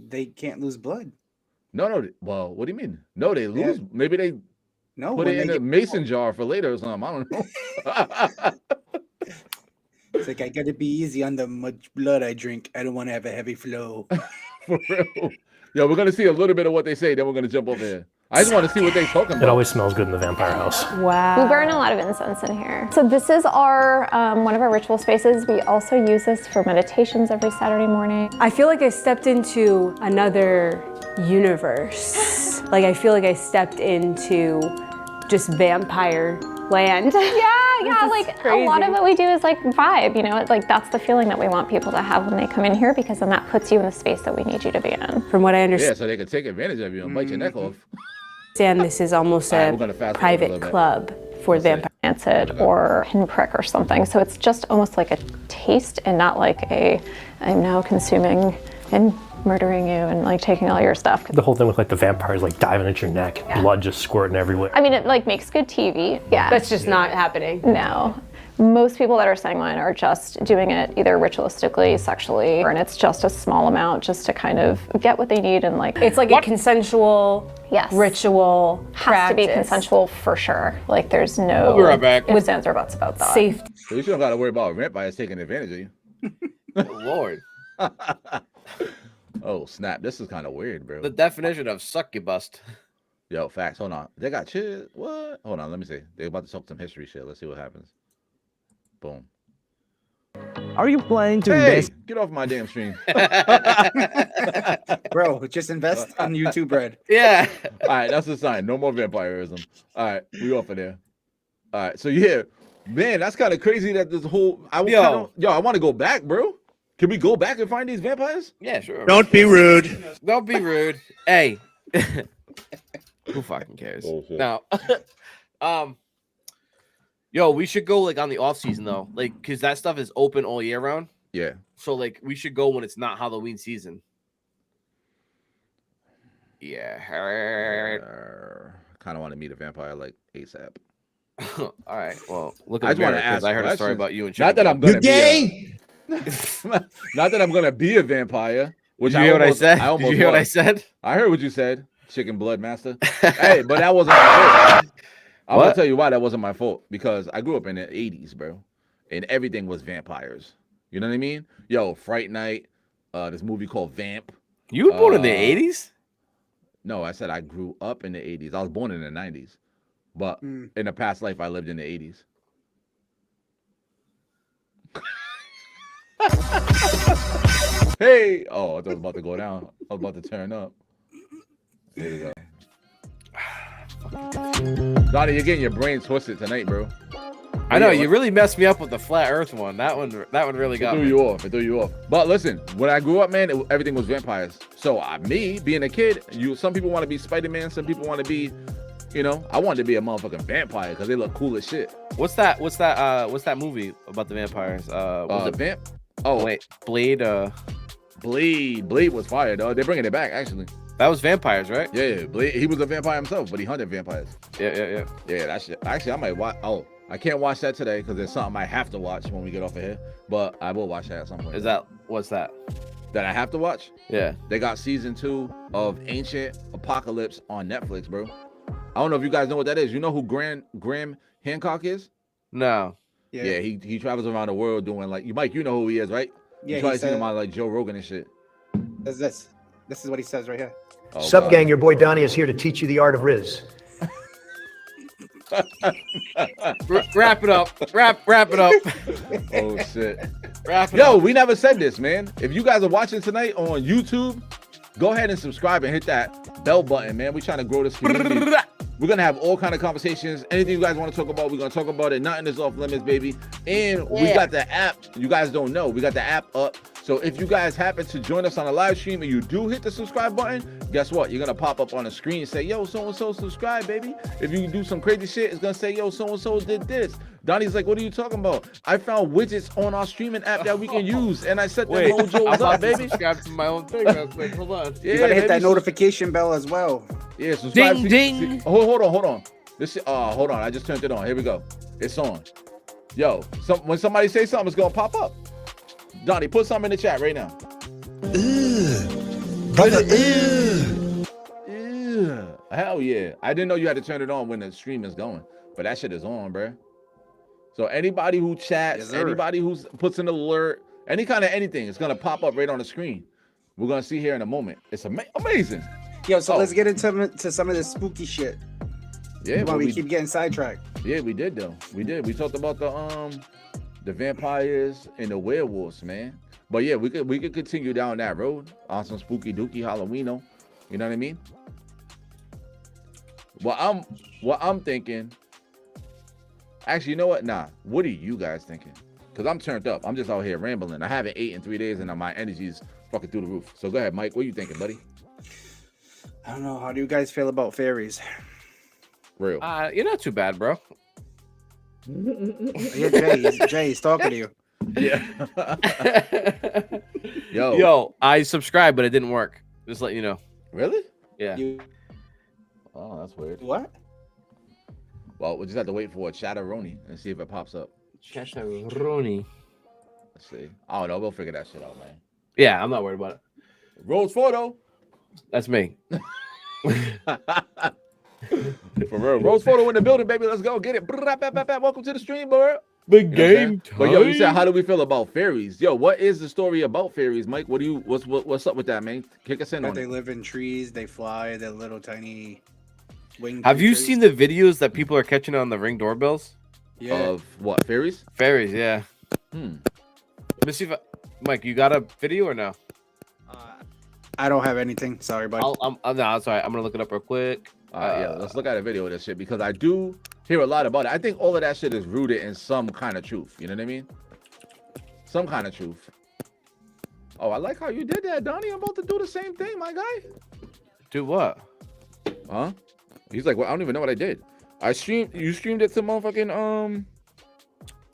they can't lose blood. no. Well, what do you mean? No, they lose. Yeah. Maybe they No, put when it in they a get mason jar for later or something. I don't know. It's like I gotta be easy on the much blood I drink. I don't want to have a heavy flow. For real. Yo, we're gonna see a little bit of what they say, then we're gonna jump over here. I just want to see what they're talking about. It always smells good in the vampire house. Wow. We burn a lot of incense in here. So this is our one of our ritual spaces. We also use this for meditations every Saturday morning. I feel like I stepped into another universe. Like I feel like I stepped into just vampire land. Yeah, like a lot of what we do is like vibe, you know, it's like that's the feeling that we want people to have when they come in here, because then that puts you in the space that we need you to be in. From what I Yeah, understand, so they can take advantage of you and bite your neck off. this is almost All right, a we're gonna fast forward a little private bit. club for vampire. Rancid or pinprick or something. So it's just almost like a taste and not like a I'm now consuming and murdering you and like taking all your stuff. The whole thing with like the vampires like diving at your neck, blood just squirting everywhere. I mean, it like makes good TV. Yeah. That's just not happening. No. Most people that are sanguine are just doing it either ritualistically, sexually, and it's just a small amount just to kind of get what they need and like. It's like a consensual ritual Has to be practice. consensual for sure. Like there's no We'll be right back. ifs, ands, or buts about that. Safety. So you don't gotta worry about vampires taking advantage of you. Lord. Oh snap! This is kind of weird, bro. The definition of succubus. Yo, facts. Hold on. They got shit. What? Hold on. Let me see. They're about to talk some history shit. Let's see what happens. Boom. Are you planning to Hey, invest? get off my damn stream. Bro, just invest on YouTube Red. Yeah. All right, that's a sign. No more vampirism. All right, we off of there. All right, so yeah, man, that's kind of crazy that this whole. I want to go back, bro. Can we go back and find these vampires? Yeah, sure. Don't be rude. Don't be rude. Hey. Who fucking cares? Bullshit. No. Yo, we should go like on the off season though, like because that stuff is open all year round. Yeah. So like we should go when it's not Halloween season. Yeah. Kind of want to meet a vampire like ASAP. All right. Well, look I at just want the to mirror ask. because I heard a story questions. about you and Not that I'm gonna gay. Not that I'm gonna be a vampire. Which Did you hear what I almost- said? I almost Did you hear what I was. said? I heard what you said. Chicken blood master. Hey, but that wasn't my fault. I'm gonna What? tell you why that wasn't my fault. Because I grew up in the 80s, bro. And everything was vampires. You know what I mean? Yo, Fright Night, this movie called Vamp. You were born in the 80s? No, I said I grew up in the 80s. I was born in the 90s. But in a past life, I lived in the 80s. Hey! Oh, I thought it was about to go down. I was about to turn up. There you go. Donnie, you're getting your brain twisted tonight, bro. I know you really messed me up with the flat Earth one. That one really got It threw me. you off. It threw you off. But listen, when I grew up, man, everything was vampires. So me being a kid, some people want to be Spider-Man, some people want to be, I wanted to be a motherfucking vampire because they look cool as shit. What's that movie about the vampires? Was it Vamp? Oh wait, Blade. Blade was fire, dog. They're bringing it back actually. That was vampires, right? Yeah, Blade. He was a vampire himself, but he hunted vampires. Yeah. Yeah, that shit. Actually, I might watch. Oh, I can't watch that today because there's something I have to watch when we get off of here. But I will watch that at some point. What's that? That I have to watch? Yeah. They got season 2 of Ancient Apocalypse on Netflix, bro. I don't know if you guys know what that is. You know who Graham Hancock is? No. Yeah, he travels around the world doing like Mike. You know who he is, right? Yeah, you probably he seen him said- on like Joe Rogan and shit. This is what he says right here. Oh, Sup, God. gang? Your boy Donnie is here to teach you the art of Riz. Wrap it up. Wrap it up. Oh shit. Wrap it Yo, up. we never said this, man. If you guys are watching tonight on YouTube, go ahead and subscribe and hit that bell button, man. We're trying to grow this community. We're gonna have all kind of conversations. Anything you guys want to talk about, we're gonna talk about it. Nothing is off limits, baby. And we got the app. You guys don't know, we got the app up. So if you guys happen to join us on a live stream and you do hit the subscribe button, guess what? You're gonna pop up on the screen and say, yo, so-and-so subscribe, baby. If you do some crazy shit, it's gonna say, yo, so-and-so did this. Donnie's like, what are you talking about? I found widgets on our streaming app that we can use, and I set them Wait, mojos I'm about up, to baby. subscribe to my own thing. I was like, hold on. Yeah, You gotta hit that baby. notification bell as well. Yeah, subscribe. Ding, ding. Hold on. This shit, hold on. I just turned it on. Here we go. It's on. Yo, when somebody say something, it's gonna pop up. Donnie, put something in the chat right now. Brother, Hell yeah. I didn't know you had to turn it on when the stream is going, but that shit is on, bro. So anybody who chats, anybody who puts an alert, any kind of anything, it's gonna pop up right on the screen. We're gonna see here in a moment. It's amazing. Yo, so let's get into some of this spooky shit. Yeah, while we keep getting sidetracked. Yeah, we did though. We did. We talked about the vampires and the werewolves, man. But yeah, we could continue down that road on some spooky dooky Halloweeno. You know what I mean? What I'm thinking. Actually, you know what? Nah. What are you guys thinking? Because I'm turned up. I'm just out here rambling. I haven't ate in 3 days, and my energy's fucking through the roof. So go ahead, Mike. What are you thinking, buddy? I don't know. How do you guys feel about fairies? Real. You're not too bad, bro. Yeah, Jay's talking to you. Yeah. Yo, I subscribed, but it didn't work. Just let you know. Really? Yeah. Oh, that's weird. What? Well, we just have to wait for a Chatteroni and see if it pops up. Chatteroni. Let's see. I don't know. We'll figure that shit out, man. Yeah, I'm not worried about it. Rose photo. That's me. For real. Rose photo in the building, baby. Let's go. Get it. Welcome to the stream, bro. Big game time. But yo, you said, how do we feel about fairies? Yo, what is the story about fairies, Mike? What's up with that, man? Kick us in on They it. live in trees. They fly. They're little tiny winged Have you creatures. seen the videos that people are catching on the Ring doorbells? Yeah. Of what? Fairies? Fairies, yeah. Hmm. Let me see if Mike, you got a video or no? I don't have anything. Sorry, buddy. No, I'm sorry. I'm gonna look it up real quick. Yeah, let's look at a video of this shit because I do hear a lot about it. I think all of that shit is rooted in some kind of truth. You know what I mean? Some kind of truth. Oh, I like how you did that, Donnie. I'm about to do the same thing, my guy. Do what? Huh? He's like, well, I don't even know what I did. You streamed it to motherfucking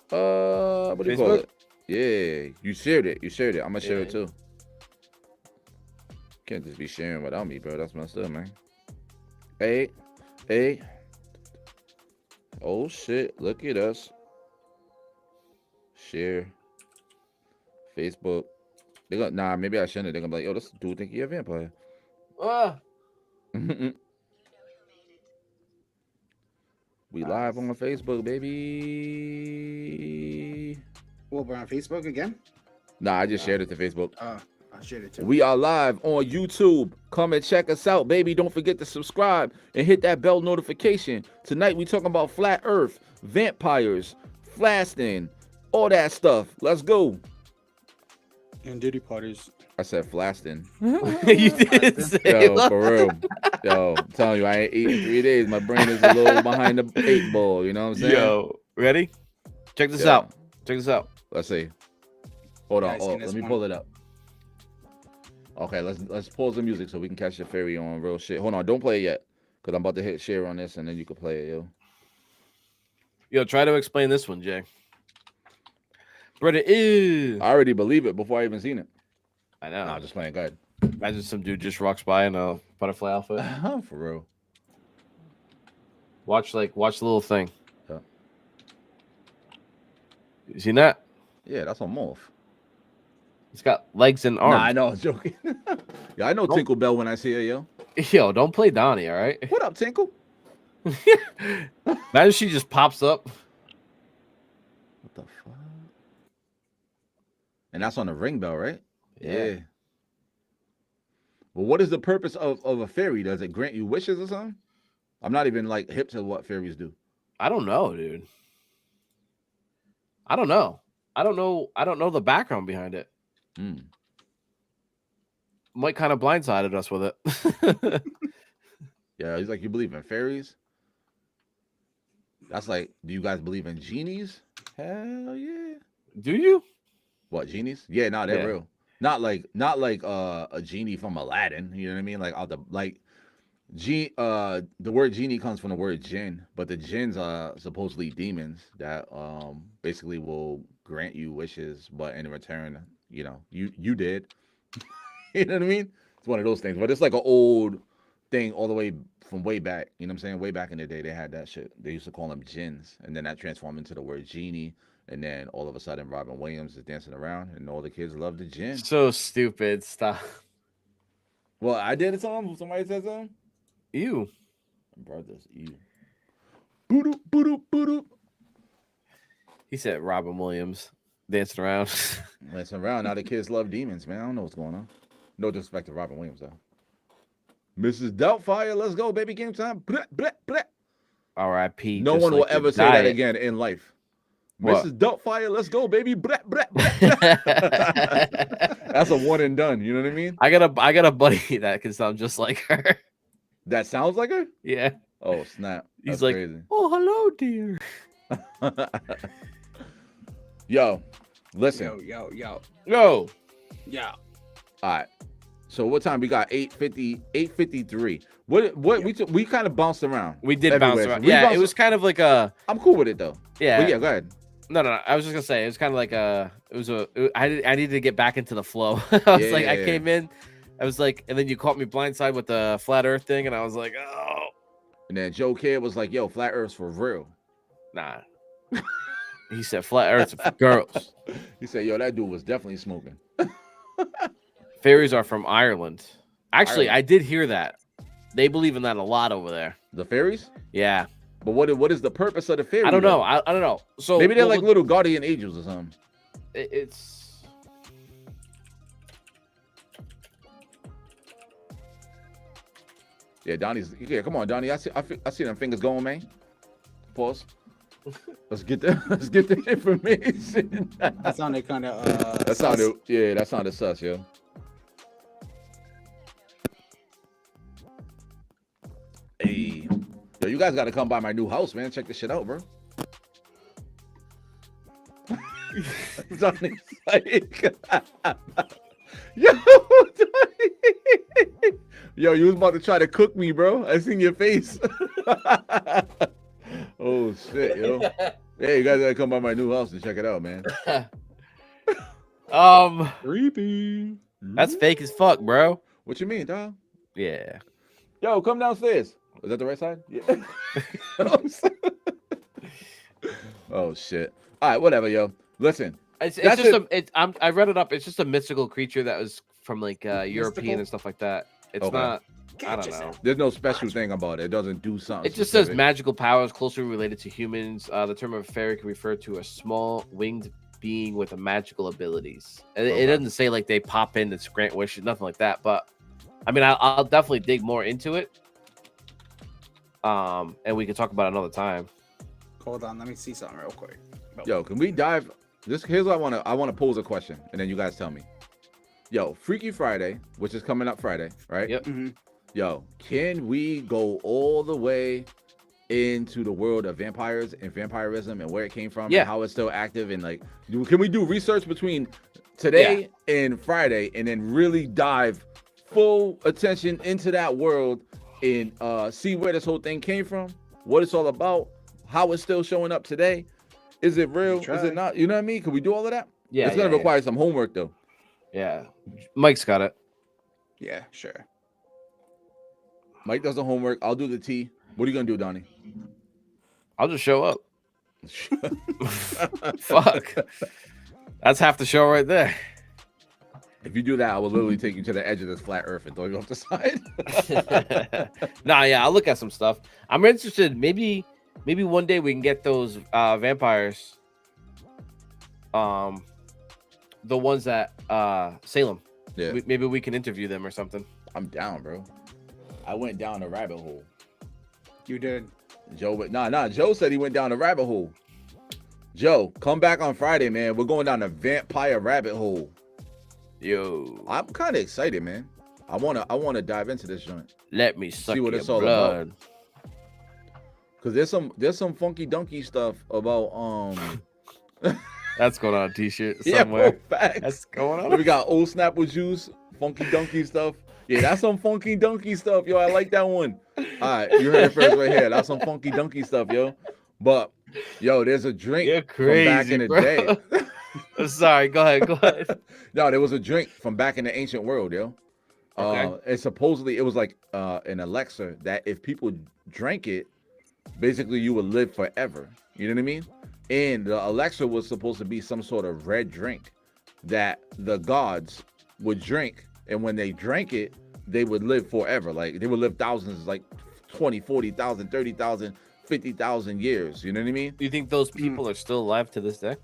what do you call it? Yeah, you shared it. I'm gonna share it too. Can't just be sharing without me, bro. That's messed up, man. Hey. Oh shit! Look at us. Share. Facebook. They gonna maybe I shouldn't. They're gonna be like, yo, this dude think he a vampire. We live on Facebook, baby. Well, we're on Facebook again? Nah, I just shared it to Facebook. I shared it too. We are live on YouTube. Come and check us out, baby. Don't forget to subscribe and hit that bell notification. Tonight we talking about flat earth, vampires, flasting, all that stuff. Let's go. And Diddy parties. I said flasting. You did say Yo, for real. Yo, I'm telling you, I ain't eaten 3 days. My brain is a little behind the 8 ball. You know what I'm saying? Yo, ready? Check this out. Check this out. Let's see. Hold on. Guys, Oh, seen let this me one? pull it up. Okay, let's pause the music so we can catch the fairy on real shit. Hold on, don't play it yet, cause I'm about to hit share on this and then you can play it, yo. Yo, try to explain this one, Jay. Brother, I already believe it before I even seen it. I know. Nah, just playing. Go ahead. Imagine some dude just walks by in a butterfly outfit. For real. Watch the little thing. Yeah. You seen that? Yeah, that's on Morph. It's got legs and arms. Nah, I know, I'm joking. Yeah, I know Tinkle Bell when I see her, yo. Yo, don't play Donnie, all right? What up, Tinkle? Imagine she just pops up. What the fuck? And that's on the ring bell, right? Yeah. Well, what is the purpose of a fairy? Does it grant you wishes or something? I'm not even like hip to what fairies do. I don't know, dude. I don't know the background behind it. Mike kind of blindsided us with it. Yeah, he's like, you believe in fairies? That's like, do you guys believe in genies? Hell yeah. Do you? What, genies? Yeah, no, they're Yeah. real. Not like a genie from Aladdin. You know what I mean? Like the word genie comes from the word jinn, but the jinns are supposedly demons that basically will grant you wishes, but in return, you know, you did. You know what I mean? It's one of those things, but it's like an old thing all the way from way back. You know what I'm saying? Way back in the day, they had that shit. They used to call them jinns, and then that transformed into the word genie. And then all of a sudden, Robin Williams is dancing around, and all the kids love the jinn. So stupid. Stop. Well, I did it to him. Somebody said something. You. Brothers, you. Boo-doop, boo-doop, boo-doop. He said Robin Williams dancing around. Dancing around. Now the kids love demons, man. I don't know what's going on. No disrespect to Robin Williams, though. Mrs. Doubtfire, let's go, baby. Game time. Blah, blah, blah. R.I.P. No one will ever say that again in life. What? Mrs. Doubtfire, let's go, baby. Blah, blah, blah, blah. That's a one and done. You know what I mean? I got a buddy that can sound just like her. That sounds like her? Yeah. Oh, snap. He's That's like, crazy. oh, hello, dear. Yo, listen. Yo. All right. So what time we got? 8:53. We kind of bounced around. We did bounce around. We Yeah, bounced- it was kind of like a. I'm cool with it though. Yeah. But yeah, go ahead. No. I was just gonna say it was kind of like a. I needed to get back into the flow. I was like, I came in. I was like, and then you caught me blindside with the flat Earth thing, and I was like, oh. And then Joe Kid was like, "Yo, flat Earth's for real." Nah. He said flat Earth's for girls. He said, "Yo, that dude was definitely smoking." Fairies are from Ireland. Actually, Ireland. I did hear that. They believe in that a lot over there. The fairies? Yeah. But what is the purpose of the fairy? I don't though? know. I don't know. So Maybe they're like little guardian angels or something. It's. Yeah, Donnie's. Yeah, come on, Donnie. I see them fingers going, man. Pause. Let's get the information. That sounded kind of. That sounded sus, yo. Hey, yo, you guys got to come by my new house, man. Check this shit out, bro. Donnie's like, yo, you was about to try to cook me, bro. I seen your face. Oh shit, yo. Hey, you guys gotta come by my new house and check it out, man. Creepy. That's fake as fuck, bro. What you mean, dog? Yeah. Yo, come downstairs. Is that the right side? Yeah. Oh shit. All right, whatever, yo. Listen. It's just I read it up. It's just a mystical creature that was from like European and stuff like that. It's Okay. not. I don't know. There's no special thing about it. It doesn't do something. It just says specific. magical powers closely related to humans. The term of fairy can refer to a small winged being with a magical abilities. It doesn't say like they pop in and grant wishes, nothing like that. But I mean, I'll definitely dig more into it. And we can talk about it another time. Hold on, let me see something real quick. Yo, can we dive? Here's what I want to pose a question, and then you guys tell me. Yo, Freaky Friday, which is coming up Friday, right? Yep. Mm-hmm. Yo, can we go all the way into the world of vampires and vampirism and where it came from and how it's still active? And like, can we do research between today and Friday and then really dive full attention into that world and see where this whole thing came from, what it's all about, how it's still showing up today? Is it real? Is it not? You know what I mean? Can we do all of that? Yeah. It's going to require some homework, though. Yeah. Mike's got it. Yeah, sure. Mike does the homework. I'll do the tea. What are you going to do, Donnie? I'll just show up. Fuck. That's half the show right there. If you do that, I will literally take you to the edge of this flat earth and throw you off the side. Nah, yeah, I'll look at some stuff. I'm interested. Maybe one day we can get those vampires. The ones that Salem. Yeah. Maybe we can interview them or something. I'm down, bro. I went down a rabbit hole. You did. Joe, Joe said he went down a rabbit hole. Joe, come back on Friday, man. We're going down a vampire rabbit hole. Yo, I'm kind of excited, man. I wanna dive into this joint. Let me suck see what your it's all blood. about. Cause there's some funky donkey stuff about That's going on a t-shirt yeah, somewhere. bro, facts. That's going on. We got old Snapple juice, funky donkey stuff. Yeah, that's some funky donkey stuff, yo. I like that one. All right, you heard it first right here. That's some funky donkey stuff, yo. But yo, there's a drink from back in the day. Sorry, go ahead. No, there was a drink from back in the ancient world, yo. Okay. And supposedly it was like an elixir that if people drank it, basically you would live forever. You know what I mean? And the elixir was supposed to be some sort of red drink that the gods would drink, and when they drank it, they would live forever. Like they would live thousands, like 20, 40,000, 30,000, 50,000 years. You know what I mean? Do you think those people are still alive to this day?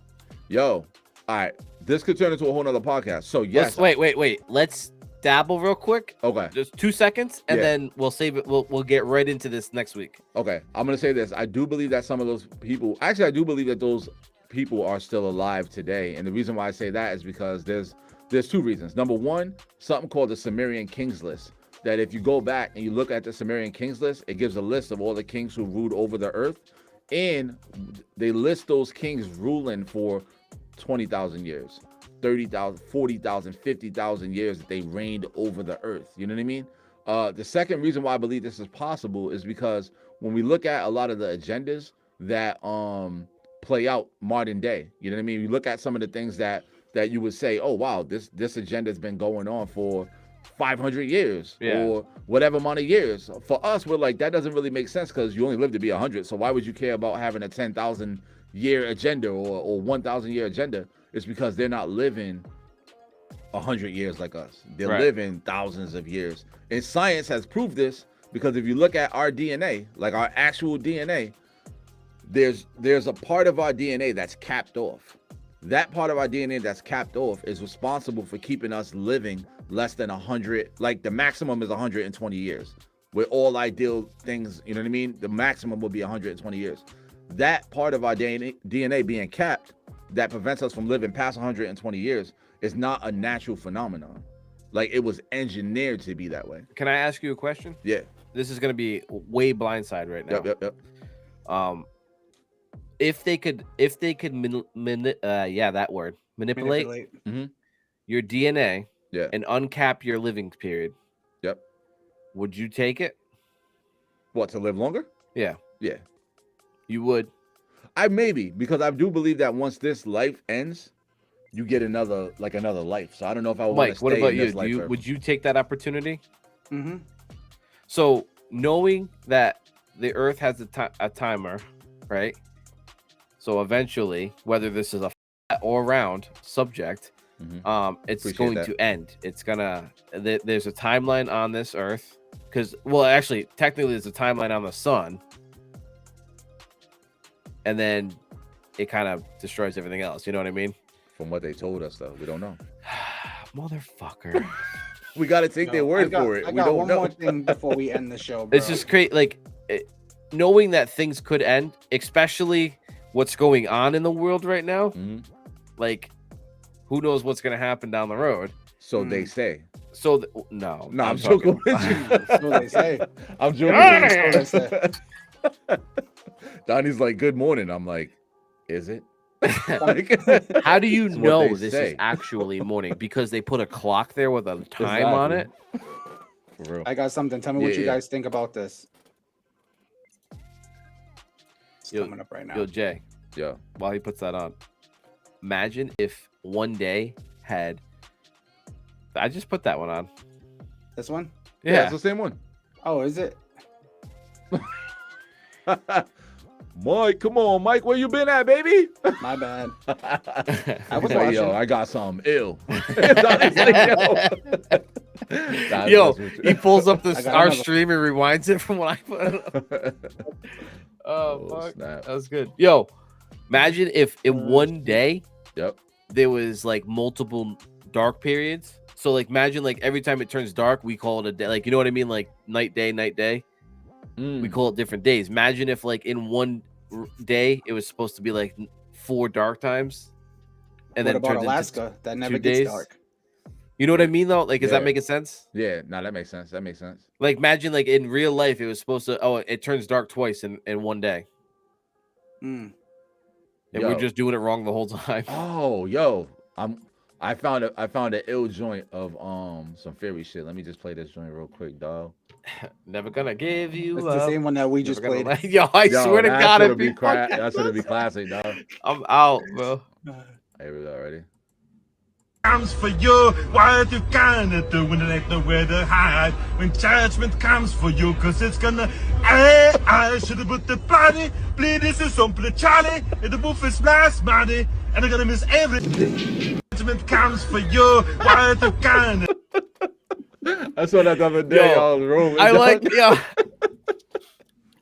Yo, all right. This could turn into a whole nother podcast. So yes. Wait. Let's dabble real quick. Okay. Just 2 seconds, and then we'll save it. We'll get right into this next week. Okay. I'm gonna say this. I do believe that some of those people, actually, I do believe that those people are still alive today. And the reason why I say that is because there's 2 reasons. Number one, something called the Sumerian Kings List. That if you go back and you look at the Sumerian Kings List, it gives a list of all the kings who ruled over the earth, and they list those kings ruling for 20,000 years. 30,000, 40,000, 50,000 years that they reigned over the earth. You know what I mean? The second reason why I believe this is possible is because when we look at a lot of the agendas that play out modern day, you know what I mean? You look at some of the things that you would say, oh wow, this agenda has been going on for 500 years or whatever amount of years. For us, we're like, that doesn't really make sense because you only live to be 100. So why would you care about having a 10,000 year agenda or 1,000 year agenda? It's because they're not living 100 years like us. They're living thousands of years. And science has proved this because if you look at our DNA, like our actual DNA, there's a part of our DNA that's capped off. That part of our DNA that's capped off is responsible for keeping us living less than 100. Like the maximum is 120 years. With all ideal things, you know what I mean? The maximum will be 120 years. That part of our DNA being capped that prevents us from living past 120 years is not a natural phenomenon. Like it was engineered to be that way. Can I ask you a question? Yeah. This is gonna be way blindside right now. Yep. If they could manipulate your DNA and uncap your living period. Yep. Would you take it? What, to live longer? Yeah. Yeah. You would? Maybe, because I do believe that once this life ends, you get another life. So I don't know if I would want to stay what about in you? this life. Would you take that opportunity? Mm-hmm. So knowing that the Earth has a timer, right? So eventually, whether this is a flat or round subject, it's going to end. It's gonna. There's a timeline on this Earth, because actually, technically, there's a timeline on the sun. And then it kind of destroys everything else. You know what I mean? From what they told us, though, we don't know. Motherfucker. We got to take their word for it. I We got don't one know. more thing before we end the show, bro. It's just great. Like, knowing that things could end, especially what's going on in the world right now. Like, who knows what's going to happen down the road? So they say. So, no, I'm joking with you. So they say. I'm joking Get with you. Donnie's like, good morning. I'm like, is it? How do you It's what know they this say. is actually morning? Because they put a clock there with a time on it? For real. I got something. Tell me what you guys think about this. It's coming up right now. Yo, Jay. Yeah. While he puts that on, imagine if one day had. I just put that one on. This one? Yeah, it's the same one. Oh, is it? Mike, come on, Mike, where you been at, baby? My bad. I was Yo, watching. I got something ill. Yo, he pulls up I got our another- stream and rewinds it from when I put it up. Oh, fuck. Snap. That was good. Yo, imagine if in one day there was like multiple dark periods. So like imagine like every time it turns dark, we call it a day. Like, you know what I mean? Like night, day, night, day. We call it different days. Imagine if like in one day it was supposed to be like 4 dark times. And What then it about turns into Alaska? That never 2 gets days. dark. You know what I mean though? Like, is that Yeah. making sense? Yeah, no, that makes sense. That makes sense. Like imagine like in real life it was supposed to it turns dark twice in one day. Mm. And Yo. we're just doing it wrong the whole time. Oh, yo, I found an ill joint of some fairy shit. Let me just play this joint real quick, dog. Never gonna give you It's up. the same one that we just Never gonna played. Yo, I swear to God, it'd it'd be that's gonna be classic, dog. I'm out, bro. Here we go, ready? comes for you, what you gonna do when there ain't nowhere to hide? When judgment comes for you, cause it's gonna I should have put the body, bleed this is something Charlie, and the wolf is last money, and I'm gonna miss everything. Judgment comes for you, what you gonna I saw that the other day. Yo,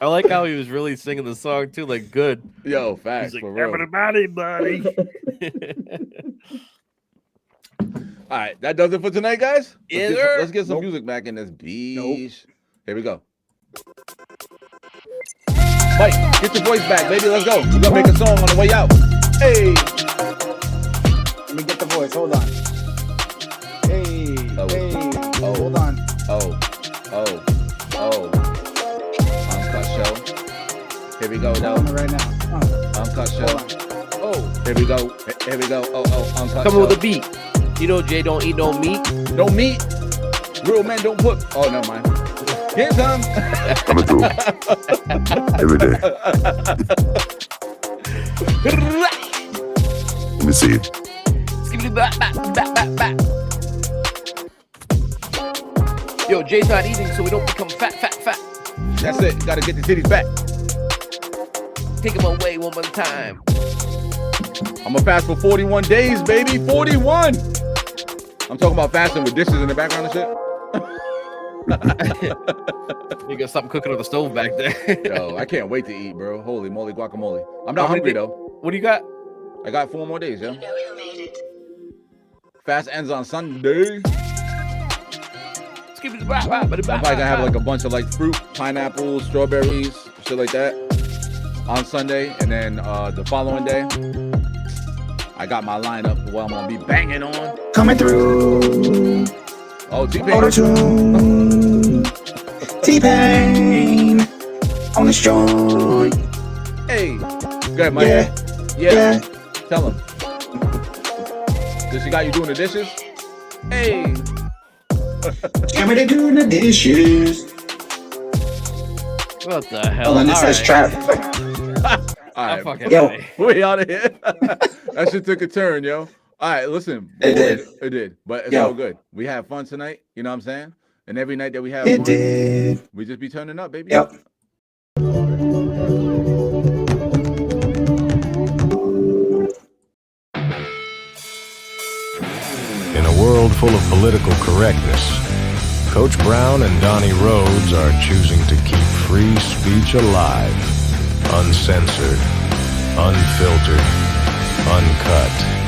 I like how he was really singing the song too, like good. Yo, facts. He's like, for real. everybody, buddy. All right, that does it for tonight, guys. Yes, sir. Let's get some music back in this beach. Here we go. Mike, get your voice back, baby. Let's go. We're gonna make a song on the way out. Hey. Let me get the voice. Hold on. Hey. Hold on. Uncut Show. Here we go, though. Right now. Uncut Show. Here we go. Here we go. Uncut Coming Show. with a beat. You know Jay don't eat no meat. No meat. Real men don't put. Oh, no, mind. Get some. Coming through. Every day. Let me see. Yo, Jay's not eating, so we don't become fat. That's it. Gotta get the titties back. Take them away one more time. I'm gonna fast for 41 days, baby. 41. I'm talking about fasting with dishes in the background and shit. You got something cooking on the stove back there. Yo, I can't wait to eat, bro. Holy moly, guacamole. I'm not hungry though. What do you got? I got 4 more days, yo. Fast ends on Sunday. I'm probably gonna have like a bunch of like fruit, pineapples, strawberries, shit like that on Sunday, and then the following day, I got my lineup of what I'm gonna be banging on. Coming through. Oh, T-Pain. Auto-tune. T-Pain on the joint. Hey, go ahead, Mike. Yeah. Tell him. Does she got you doing the dishes? Hey. Got me to doing the dishes. What the hell? Oh, and it says trap. All right, Yo. we out of here. That shit took a turn, yo. All right, listen. It did. It did, but it's Yo. all good. We had fun tonight. You know what I'm saying? And every night that we have It fun, did. we just be turning up, baby. Yep. In a world full of political correctness, Coach Brown and Donnie Rhodes are choosing to keep free speech alive, uncensored, unfiltered, uncut.